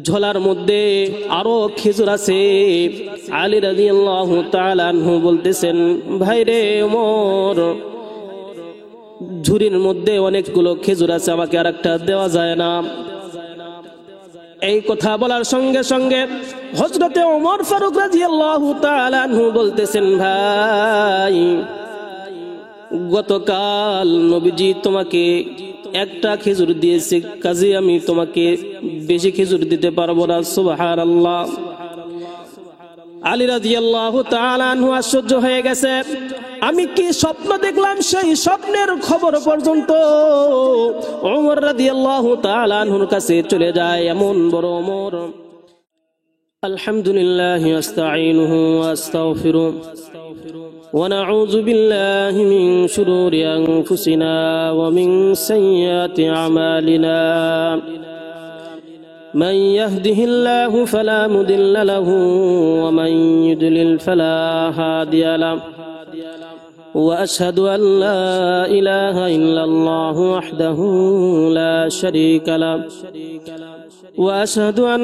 ঝোলার মধ্যে আরো খেজুর আছে। আলী রাদিয়াল্লাহু তাআলা আনহু বলতেছেন, ভাইরে ওমর, ঝুড়ির মধ্যে অনেকগুলো খেজুর আছে, আমাকে আরেকটা দেওয়া যায় না? এই কথা বলার সঙ্গে সঙ্গে হযরতে ওমর ফারুক রাদিয়াল্লাহু তাআলা আনহু বলতেছেন, ভাই, গতকাল নবীজি তোমাকে একটা খেজুর দিয়েছে, কাজে আমি তোমাকে বেশি খেজুর দিতে পারবো না। সুবহানাল্লাহ। আলী রাদিয়াল্লাহু তাআলা আনহু আশ্চর্য হয়ে গেছে, আমি কি স্বপ্ন দেখলাম? সেই স্বপ্নের খবর পর্যন্ত ওমর রাদিয়াল্লাহু তাআলা আনহুর কাছে চলে যায়। এমন বড় ওমর। আলহামদুলিল্লাহ আস্তাঈনুহু ওয়া আস্তাগফিরুহু ওয়া নাউযু বিল্লাহি মিন শুরুরি আনফুসিনা ওয়া মিন সাইয়্যাতি আমালিনা। من يهده الله فلا مضل له ومن يضلل فلا هادي له وأشهد أن لا إله إلا الله وحده لا شريك له وأشهد أن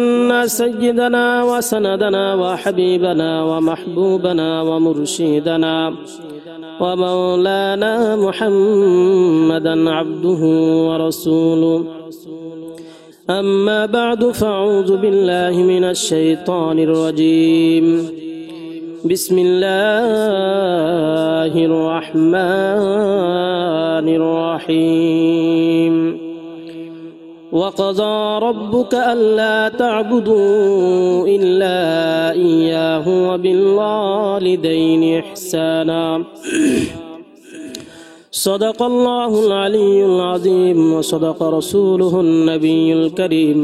سيدنا وسندنا وحبيبنا ومحبوبنا ومرشدنا ومولانا محمدا عبده ورسوله. أما بعد فأعوذ بالله من الشيطان الرجيم. بسم الله الرحمن الرحيم. وقضى ربك ألا تعبدوا إلا إياه وبالوالدين إحسانا. صدق الله العلي العظيم وصدق رسوله النبي الكريم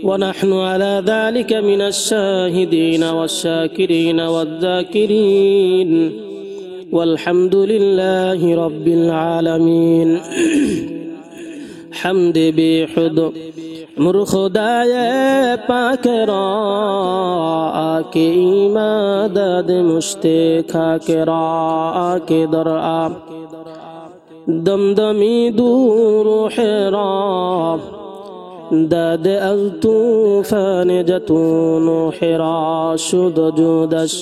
ونحن على ذلك من الشاهدين والشاكرين والذاكرين والحمد لله رب العالمين. حمد بحد مرخداي پاکرا آکے ایمادد مشتخا کرا آکے درآ دمدمی دور حرام داد از طوفان جتون حرا شد جودش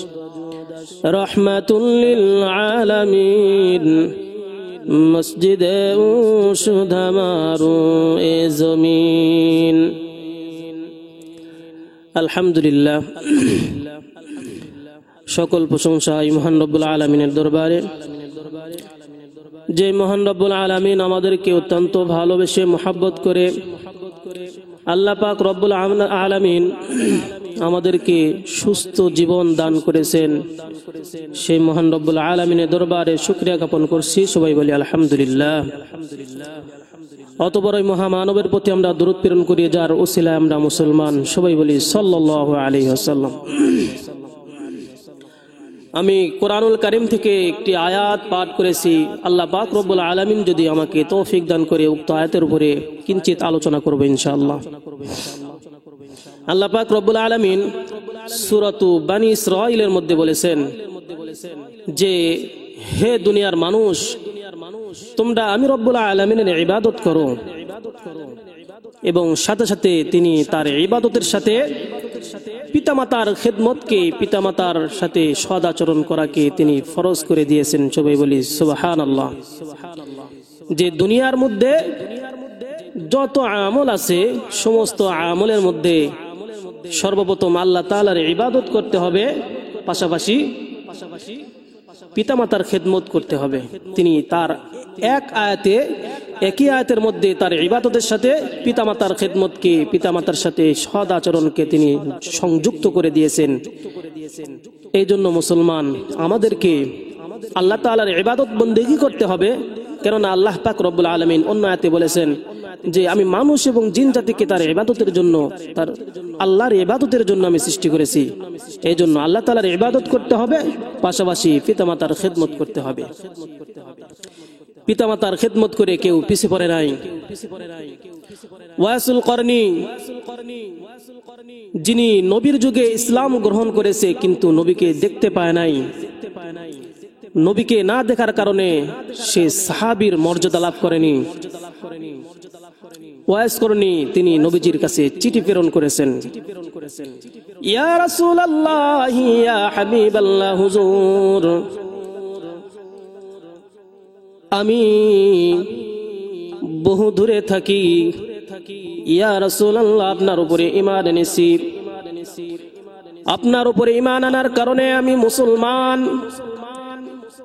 رحمت للعالمین مسجد شد ہمارو اے زمین. আলহামদুলিল্লাহ, সকল প্রশংসা এই মহান রব্বুল আলামিনের দরবারে, যে মহান রব্বুল আলামিন আমাদেরকে অত্যন্ত ভালোবেসে মোহাব্বত করে আল্লাহ পাক রব্বুল আলামিন আমাদেরকে সুস্থ জীবন দান করেছেন। সেই মহান রব্বুল আলামিনের দরবারে শুকরিয়া জ্ঞাপন করছি। সবাই বলি আলহামদুলিল্লাহ। অতবড় মহামানবের প্রতি আমরা দরুদ প্রেরণ করি, যার ওসিলায় আমরা মুসলমান। সবাই বলি সাল্লাল্লাহু আলাইহি ওয়াসাল্লাম। আমি কোরআনুল কারীম থেকে একটি আয়াত পাঠ করেছি। আল্লাহ পাক রব্বুল আলামিন যদি আমাকে তৌফিক দান করে উক্ত আয়াতের উপরে কিঞ্চিত আলোচনা করব ইনশাআল্লাহ। আল্লাহ পাক রব্বুল আলামিন সূরাতু বানী ইসরাঈলের মধ্যে বলেছেন যে, হে দুনিয়ার মানুষ, তোমরা আমি রব্বুল আলামিনের ইবাদত করো, এবং সাথে সাথে তিনি তার ইবাদতের সাথে পিতামাতার খেদমতকে, পিতামাতার সাথে সদাচরণ করাকে তিনি ফরজ করে দিয়েছেন। সবাই বলি সুবহানাল্লাহ। যে দুনিয়ার মধ্যে যত আমল আছে, সমস্ত আমলের মধ্যে সর্বপ্রথম আল্লাহ তাআলার ইবাদত করতে হবে, পাশাপাশি পিতামাতার খেদমত করতে হবে। তিনি তার একই আয়াতের মধ্যে তার ইবাদতের সাথে পিতামাতার খেদমতকে, পিতামাতার সাথে সৎ আচরণকে তিনি সংযুক্ত করে দিয়েছেন। এই জন্য মুসলমান আমাদেরকে আল্লাহ তাআলার ইবাদত বন্দেগী করতে হবে। কেননা আল্লাহ পাক রব্বুল আলামিন অন্য আয়াতে বলেছেন যে, আমি মানুষ এবং জিন জাতিকে তার ইবাদতের জন্য, তার আল্লাহর ইবাদতের জন্য আমি সৃষ্টি করেছি। এই জন্য আল্লাহ তাআলার ইবাদত করতে হবে, পাশাপাশি পিতামাতার খেদমত করতে হবে। পিতামাতার খেদমত করে কেউ পিছিয়ে পড়ে নাই। ওয়াইসুল করনি, যিনি নবীর যুগে ইসলাম গ্রহণ করেছে কিন্তু নবীকে দেখতে পায় নাই, নবীকে না দেখার কারণে সে সাহাবীর মর্যাদা লাভ করেনি। ওয়াইস করনি তিনি নবীজির কাছে চিঠি প্রেরণ করেছেন। ইয়া রাসূলুল্লাহ ইয়া হাবিবাল্লাহ হুজুর, আমি বহু দূরে থাকি, ইয়া রাসূলুল্লাহ আপনার উপরে ঈমান এনেছি, আপনার উপরে ঈমান আনার কারণে আমি মুসলমান,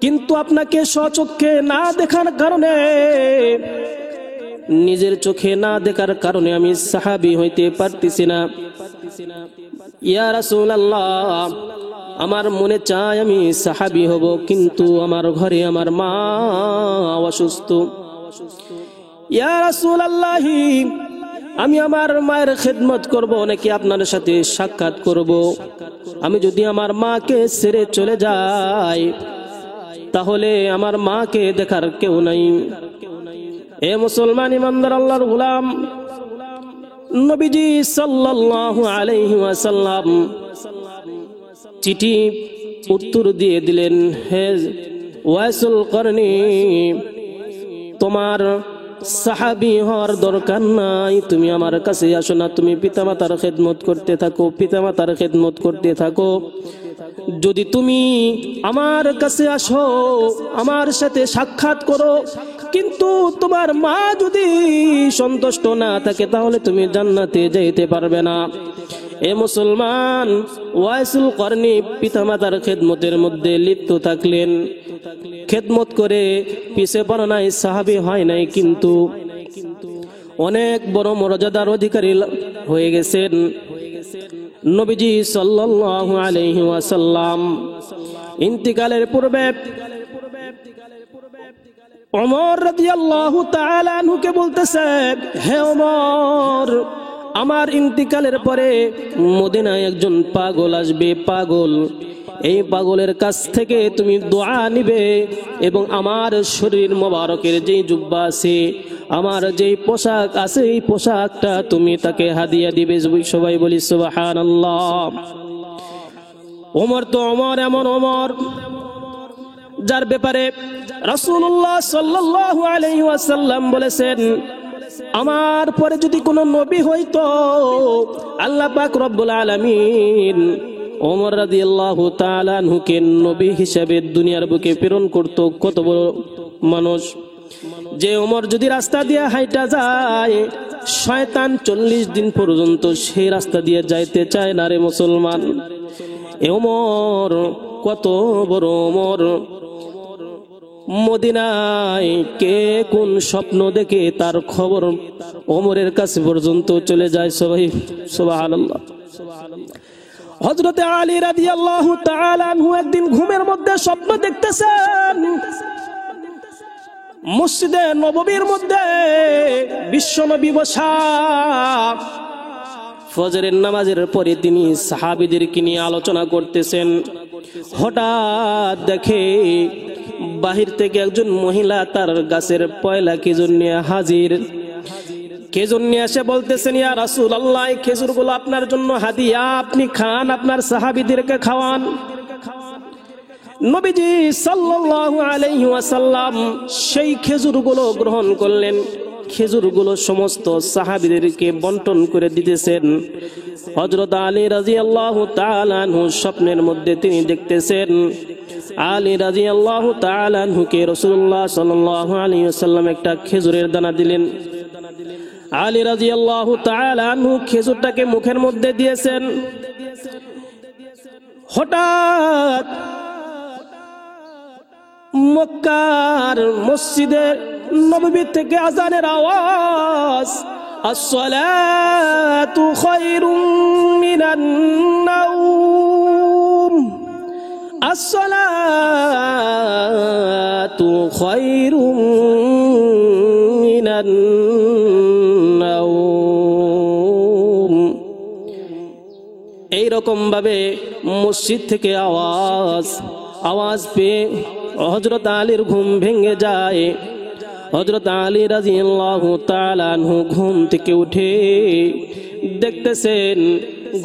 কিন্তু আপনাকে স্বচক্ষে না দেখার কারণে, নিজের চোখে না দেখার কারণে আমি সাহাবী হইতে পারতেছি না। ইয়া রাসূলুল্লাহ, আমার মনে চায় আমি সাহাবী হব, কিন্তু আমার ঘরে আমার মা অসুস্থ। ইয়া রাসূলুল্লাহ, আমি আমার মায়ের খেদমত করব নাকি আপনার সাথে সাক্ষাৎ করব? আমি যদি আমার মাকে ছেড়ে চলে যাই তাহলে আমার মাকে দেখার কেউ নাই। এ মুসলমান ইমানদার আল্লাহর গোলাম, নবীজি সাল্লাল্লাহু আলাইহি ওয়াসাল্লাম চিঠি উত্তর দিয়ে দিলেন, হে ওয়াইসুল করনি, তোমার সাহাবী হওয়ার দরকার নাই, তুমি আমার কাছে আসো না, তুমি পিতামাতার খেদমত করতে থাকো, পিতামাতার খেদমত করতে থাকো। যদি তুমি আমার কাছে আসো, আমার সাথে সাক্ষাৎ করো, কিন্তু তোমার মা যদি সন্তুষ্ট না থাকে তাহলে তুমি জান্নাতে যাইতে পারবে না। এ মুসলমান, ওয়াইসুল করনি পিতামাতার খেদমতের মধ্যে লিপ্ত থাকলেন, খেদমত করে পিছে পড়া নাই, সাহাবী হয় নাই, কিন্তু অনেক বড় মর্যাদার অধিকারী হয়ে গেছেন। নবীজি সাল্লাল্লাহু আলাইহি ওয়াসাল্লাম ইন্তিকালের পূর্বে ওমর রাদিয়াল্লাহু তাআলা আনহুকে বলতেছে, হে ওমর, আমার ইন্তিকালের পরে মদিনায় একজন পাগল আসবে, পাগল, এই পাগলের কাছ থেকে তুমি দোয়া নিবে এবং আমার শরীর মোবারকের যেই জুব্বা আছে, আমার যেই পোশাক আছে, এই পোশাকটা তুমি তাকে হাদিয়া দিবে। সবাই বলি সুবহানাল্লাহ। ওমর তো ওমর, এমন ওমর যার ব্যাপারে রাসূলুল্লাহ সাল্লাল্লাহু আলাইহি ওয়াসাল্লাম বলেছেন, আমার পরে যদি কোনো নবী হইতো আল্লাহ পাক রব্বুল আলামিন ওমর রাদিয়াল্লাহু তাআলা আনহুকে নবী হিসেবে দুনিয়ার বুকে প্রেরণ করত। কত বড় মানুষ যে ওমর যদি রাস্তা দিয়ে হাইটা যায়, শয়তান 40 দিন পর্যন্ত সেই রাস্তা দিয়ে যাইতে চায় না রে মুসলমান। এ ওমর কত বড় ওমর! মদিনায় কে কোন স্বপ্ন দেখে তার খবর ওমরের কাছে পর্যন্ত চলে যায়। সবাই সুবহানাল্লাহ। হযরতে আলী রাদিয়াল্লাহু তাআলা আনহু একদিন ঘুমের মধ্যে স্বপ্ন দেখতেছেন, মসজিদে নববীর মধ্যে বিশ্বনবী বসা, ফজরের নামাজের পরে তিনি সাহাবীদেরকে নিয়ে আলোচনা করতেছেন। হঠাৎ দেখে বাহির থেকে একজন মহিলা তার গাছের পয়লা খেজুর নিয়ে হাজির। খেজুর নিয়ে এসে বলতেছেন, ইয়া রাসূলুল্লাহ, এই খেজুরগুলো আপনার জন্য হাদিয়া, আপনি খান, আপনার সাহাবীদেরকে খাওয়ান। নবীজি সাল্লাল্লাহু আলাইহি ওয়াসাল্লাম সেই খেজুরগুলো গ্রহণ করলেন, খেজুরগুলো সমস্ত সাহাবীদেরকে বন্টন করে দিতেছেন। হযরত আলী রাদিয়াল্লাহু তাআলা আনহু স্বপ্নের মধ্যে তিনি দেখতেছেন, আলী রাদিয়াল্লাহু তাআলা আনহুকে রাসূলুল্লাহ সাল্লাল্লাহু আলাইহি ওয়াসাল্লাম একটা খেজুরের দানা দিলেন। আলী রাদিয়াল্লাহু তাআলা আনহু খেজুরটাকে মুখের মধ্যে দিয়েছেন। হঠাৎ মক্কার মসজিদে নববী থেকে আযানের আওয়াজ, আসসালাতু খায়রুম মিনান নাওম, আসসালাতু খায়রুম মিনান নাওম। এইরকম ভাবে মসজিদ থেকে আওয়াজ পেয়ে হযরত আলীর ঘুম ভেঙে যায়। হযরত আলী রাদিয়াল্লাহু তাআলা আনহু ঘুম থেকে উঠে দেখতেছেন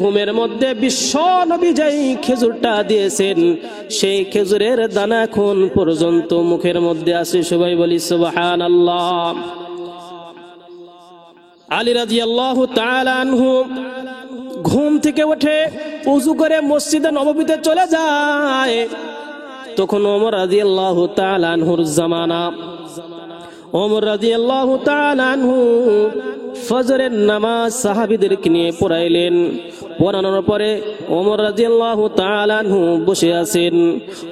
ঘুমের মধ্যে বিশ্ব নবী যেই খেজুরটা দিয়েছেন সেই খেজুরের দানা এখন পর্যন্ত মুখের মধ্যে আছে। সবাই বলি সুবহানাল্লাহ। আলী রাদিয়াল্লাহু তাআলা আনহু ঘুম থেকে উঠে ওযু করে মসজিদে নববীতে চলে যায়। তখন ওমর রাদিয়াল্লাহু তাআলা আনহুর জামানা। ওমর রাদিয়াল্লাহু তাআলা আনহু ফজরের নামাজ সাহাবীদেরকে নিয়ে পড়াইলেন। পড়ানোর পরে ওমর রাদিয়াল্লাহু তাআলা আনহু বসে আছেন।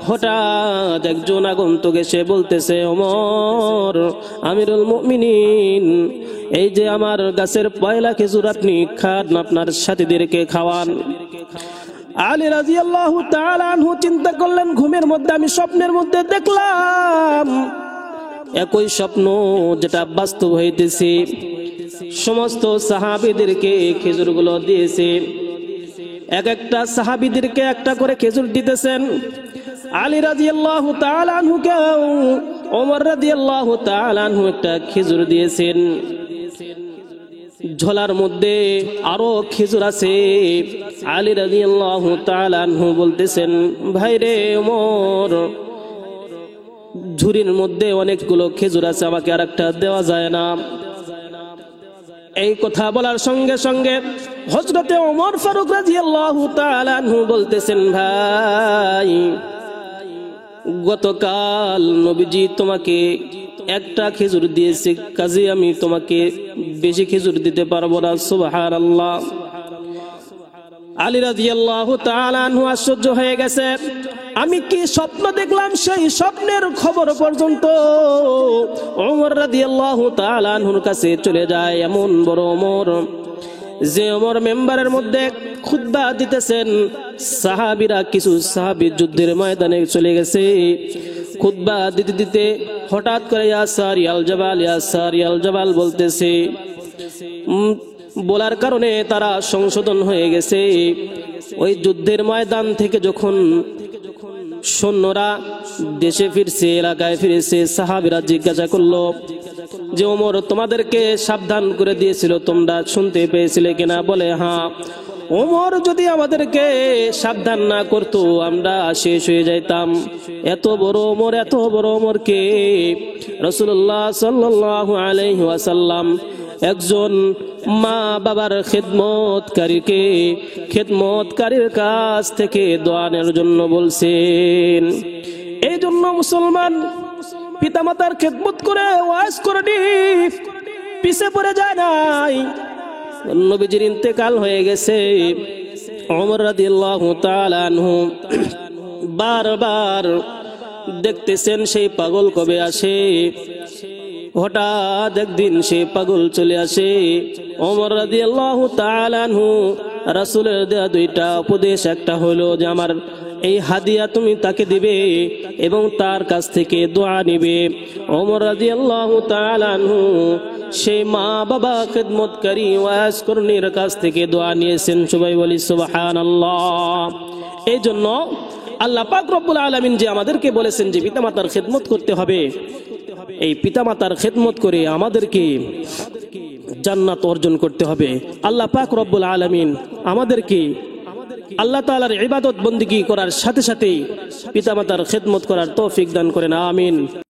হঠাৎ একজন আগন্তুক এসে বলতেছে, ওমর আমিরুল মুমিনিন, এই যে আমার গাছের পয়লা খেজুর আপনি খান, আপনার সাথীদেরকে খাওয়ান। আলী রাদিয়াল্লাহু তাআলা আনহু চিন্তা করলেন, ঘুমের মধ্যে আমি স্বপ্নের মধ্যে দেখলাম একই স্বপ্ন যেটা বাস্তব হইতেছে। সমস্ত সাহাবীদেরকে খেজুরগুলো দিয়েছে, এক একটা সাহাবীদেরকে একটা করে খেজুর দিতেছেন। আলী রাদিয়াল্লাহু তাআলা আনহুকে ওমর রাদিয়াল্লাহু তাআলা আনহু একটা খেজুর দিয়েছেন। ঝোলার মধ্যে আরো খেজুর আছে। আলী রাদিয়াল্লাহু তাআলা আনহু বলতেছেন, ভাইরে ওমর, ঝুড়ির মধ্যে অনেকগুলো খেজুর আছে, আমাকে আরেকটা দেওয়া যায় না? এই কথা বলার সঙ্গে সঙ্গে হযরতে ওমর ফারুক রাদিয়াল্লাহু তাআলা আনহু বলতেছেন, ভাই, গতকাল নবীজি তোমাকে একটা খেজুর দিয়েছে, কাজে আমি তোমাকে বেশি খেজুর দিতে পারবো না। সুবহানাল্লাহ। আলী রাদিয়াল্লাহু তাআলা আনহু আশ্চর্য হয়ে গেছে, আমি কি স্বপ্ন দেখলাম সেই স্বপ্নের খবর পর্যন্ত ওমর রাদিয়াল্লাহু তাআলা আনহুর কাছে চলে যায়। এমন বড় ওমর যে ওমর মেম্বারের মধ্যে খুতবা দিতেছেন, সাহাবীরা কিছু সাহাবী যুদ্ধের ময়দানে চলে গেছে। খুতবা দিতে দিতে হঠাৎ করে ইয়া সারিয়াল জাবাল, ইয়া সারিয়াল জাবাল বলতেছে, বলার কারণে তারা সংশোধন হয়ে গেছে। ওই যুদ্ধের ময়দান থেকে যখন সৈন্যরা দেশে ফিরছে, এলাকায় ফিরেছে, সাহাবীরা জিজ্ঞাসা করলো যে ওমর তোমাদেরকে সাবধান করে দিয়েছিল, তোমরা শুনতে পেয়েছিলে কিনা? বলে হ্যাঁ। ওমর যদি আমাদেরকে সাবধান না করতো আমরা শেষ হয়ে যাইতাম। এত বড় ওমর, এত বড় ওমরকে রাসূলুল্লাহ সাল্লাল্লাহু আলাইহি ওয়াসাল্লাম একজন মা বাবার খেদমতকারীর কাছ থেকে দোয়া নেওয়ার জন্য বলছেন। এই জন্য মুসলমান পিতামাতার খেদমত করে ওয়াজ করে পিছে পড়ে যায় নাই। নবীজির ইন্তেকাল হয়ে গেছে। ওমর রাদিয়াল্লাহু তাআলা আনহু বারবার দেখতেছেন সেই পাগল কবে আসে। হঠাৎ একদিন সে পাগল চলে আসে। ওমর রাদিয়াল্লাহু তাআলা আনহু রাসূলের দেয়া দুইটা উপদেশ, একটা হলো যে আমার এই হাদিয়া তুমি তাকে দিবে এবং তার কাছ থেকে দোয়া নিবে। ওমর রাদিয়াল্লাহু তাআলা আনহু সেই মা বাবা খেদমতকারী ওয়াজকর্মীর কাছ থেকে দোয়া নিয়েছেন। সবাই বলি সুবহানাল্লাহ। এই জন্য আল্লাহ পাক রব্বুল আলামিন যে আমাদেরকে বলেছেন যে পিতামাতার খেদমত করতে হবে, এই পিতামাতার খেদমত করে আমাদেরকে জান্নাত অর্জন করতে হবে। আল্লাহ পাক রব্বুল আলামিন আমাদেরকে আল্লাহ তাআলার ইবাদত বন্দেগী করার সাথে সাথে পিতামাতার খেদমত করার তৌফিক দান করেন। আমিন।